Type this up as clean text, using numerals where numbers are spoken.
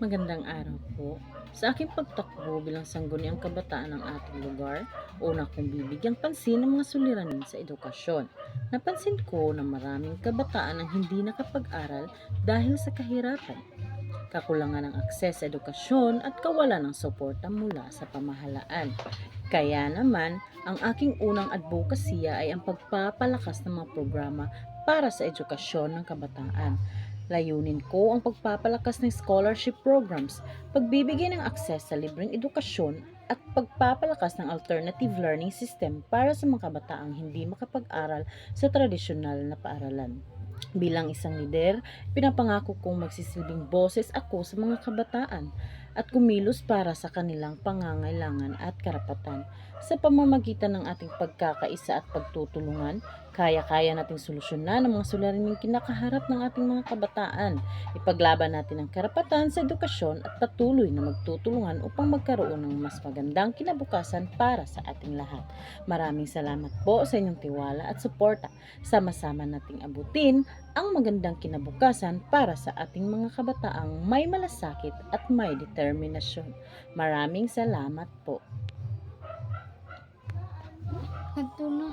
Magandang araw po. Sa aking pagtakbo bilang sangguniang kabataan ng ating lugar, una kong bibigyang pansin ang mga suliranin sa edukasyon. Napansin ko na maraming kabataan ang hindi nakapag-aral dahil sa kahirapan, kakulangan ng akses sa edukasyon at kawalan ng suporta mula sa pamahalaan. Kaya naman, ang aking unang advokasya ay ang pagpapalakas ng mga programa para sa edukasyon ng kabataan. Layunin ko ang pagpapalakas ng scholarship programs, pagbibigay ng akses sa libreng edukasyon at pagpapalakas ng alternative learning system para sa mga kabataang hindi makapag-aral sa tradisyonal na paaralan. Bilang isang lider, pinapangako kong magsisilbing boses ako sa mga kabataan at kumilos para sa kanilang pangangailangan at karapatan. Sa pamamagitan ng ating pagkakaisa at pagtutulungan, kaya-kaya nating solusyonan ang mga suliraning kinakaharap ng ating mga kabataan. Ipaglaban natin ang karapatan sa edukasyon at patuloy na magtutulungan upang magkaroon ng mas magandang kinabukasan para sa ating lahat. Maraming salamat po sa inyong tiwala at suporta. Sama-sama nating abutin ang magandang kinabukasan para sa ating mga kabataang may malasakit at may determinasyon. Maraming salamat po. Nagtulong